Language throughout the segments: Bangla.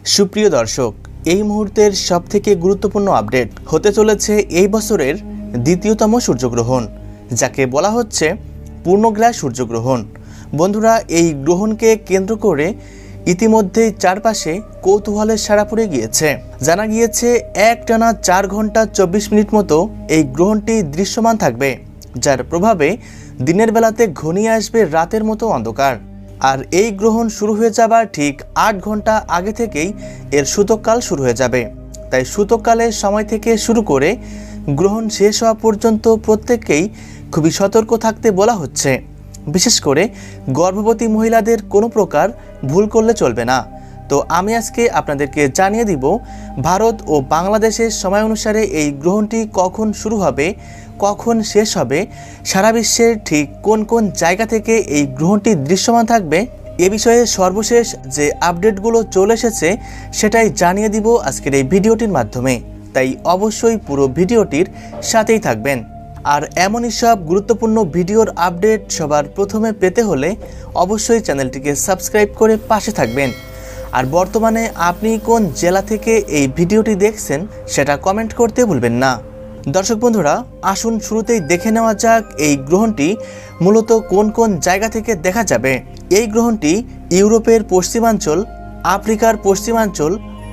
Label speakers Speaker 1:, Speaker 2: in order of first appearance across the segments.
Speaker 1: সুপ্রিয় দর্শক, এই মুহূর্তের সবথেকে গুরুত্বপূর্ণ আপডেট হতে চলেছে এই বছরের দ্বিতীয়তম সূর্যগ্রহণ, যাকে বলা হচ্ছে পূর্ণগ্রাস সূর্যগ্রহণ। বন্ধুরা, এই গ্রহণকে কেন্দ্র করে ইতিমধ্যেই চারপাশে কৌতূহলের সাড়া পড়ে গিয়েছে। জানা গিয়েছে একটানা 4 ঘন্টা 24 মিনিট মতো এই গ্রহণটি দৃশ্যমান থাকবে, যার প্রভাবে দিনের বেলাতে ঘনিয়ে আসবে রাতের মতো অন্ধকার। আর এই গ্রহণ শুরু হয়ে যাবার ঠিক 8 ঘন্টা আগে থেকেই এর সূতককাল শুরু হয়ে যাবে। তাই সূতককালের সময় থেকে শুরু করে গ্রহণ শেষ হওয়া পর্যন্ত প্রত্যেককেই খুবই সতর্ক থাকতে বলা হচ্ছে। বিশেষ করে গর্ভবতী মহিলাদের কোনো প্রকার ভুল করলে চলবে না। তো আমি আজকে আপনাদেরকে জানিয়ে দিব ভারত ও বাংলাদেশের সময় অনুসারে এই গ্রহণটি কখন শুরু হবে, কখন শেষ হবে, সারা বিশ্বের ঠিক কোন কোন জায়গা থেকে এই গ্রহণটি দৃশ্যমান থাকবে, এ বিষয়ে সর্বশেষ যে আপডেটগুলো চলে এসেছে সেটাই জানিয়ে দিব আজকের এই ভিডিওটির মাধ্যমে। তাই অবশ্যই পুরো ভিডিওটির সাথেই থাকবেন। আর এমনই সব গুরুত্বপূর্ণ ভিডিওর আপডেট সবার প্রথমে পেতে হলে অবশ্যই চ্যানেলটিকে সাবস্ক্রাইব করে পাশে থাকবেন। আর বর্তমানে আপনি কোন জেলা থেকে এই ভিডিওটি দেখছেন সেটা কমেন্ট করতে ভুলবেন না। দর্শক বন্ধুরা, আসুন শুরুতেই দেখে নেওয়া যাক এই গ্রহণটি মূলত কোন কোন জায়গা থেকে দেখা যাবে। এই গ্রহণটি ইউরোপের পশ্চিমাঞ্চল, আফ্রিকার পশ্চিমাঞ্চল,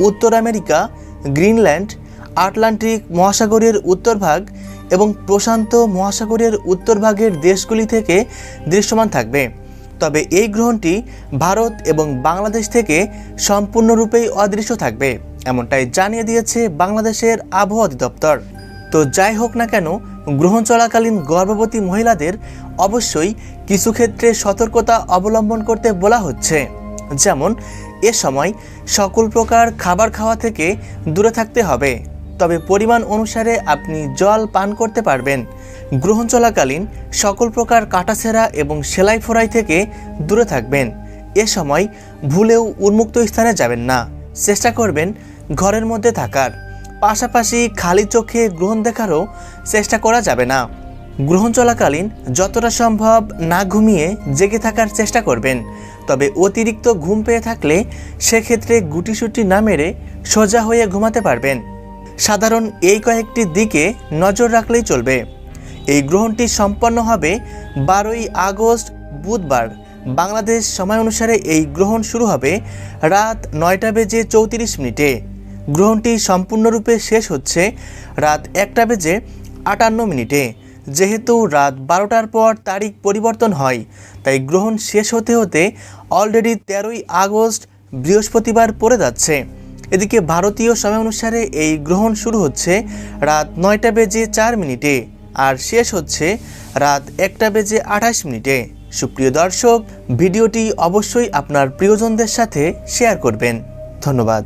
Speaker 1: উত্তর আমেরিকা, গ্রিনল্যান্ড, আটলান্টিক মহাসাগরের উত্তরভাগ এবং প্রশান্ত মহাসাগরের উত্তরভাগের দেশগুলি থেকে দৃশ্যমান থাকবে। তবে এই গ্রহণটি ভারত এবং বাংলাদেশ থেকে সম্পূর্ণরূপেই অদৃশ্য থাকবে, এমনটাই জানিয়ে দিয়েছে বাংলাদেশের আবহাওয়া অধিদপ্তর। তো যাই হোক না কেন, গ্রহণ চলাকালীন গর্ভবতী মহিলাদের অবশ্যই কিছু ক্ষেত্রে সতর্কতা অবলম্বন করতে বলা হচ্ছে। যেমন এ সময় সকল প্রকার খাবার খাওয়া থেকে দূরে থাকতে হবে, তবে পরিমাণ অনুসারে আপনি জল পান করতে পারবেন। গ্রহণ চলাকালীন সকল প্রকার কাটাছেঁড়া এবং সেলাই ফোড়াই থেকে দূরে থাকবেন। এ সময় ভুলেও উন্মুক্ত স্থানে যাবেন না, চেষ্টা করবেন ঘরের মধ্যে থাকার। পাশাপাশি খালি চোখে গ্রহণ দেখারও চেষ্টা করা যাবে না। গ্রহণ চলাকালীন যতটা সম্ভব না ঘুমিয়ে জেগে থাকার চেষ্টা করবেন। তবে অতিরিক্ত ঘুম পেয়ে থাকলে সেক্ষেত্রে গুটিসুটি না মেরে সোজা হয়ে ঘুমাতে পারবেন। সাধারণ এই কয়েকটি দিকে নজর রাখলেই চলবে। এই গ্রহণটি সম্পন্ন হবে 12ই আগস্ট বুধবার। বাংলাদেশ সময় অনুসারে এই গ্রহণ শুরু হবে রাত 9:34 গ্রহণটি সম্পূর্ণরূপে শেষ হচ্ছে রাত 1:58। যেহেতু রাত 12টার পর তারিখ পরিবর্তন হয়, তাই গ্রহণ শেষ হতে হতে অলরেডি 13ই আগস্ট বৃহস্পতিবার পড়ে যাচ্ছে। এদিকে ভারতীয় সময় অনুসারে এই গ্রহণ শুরু হচ্ছে রাত 9:04 আর শেষ হচ্ছে রাত 1:28। সুপ্রিয় দর্শক, ভিডিওটি অবশ্যই আপনার প্রিয়জনদের সাথে শেয়ার করবেন। ধন্যবাদ।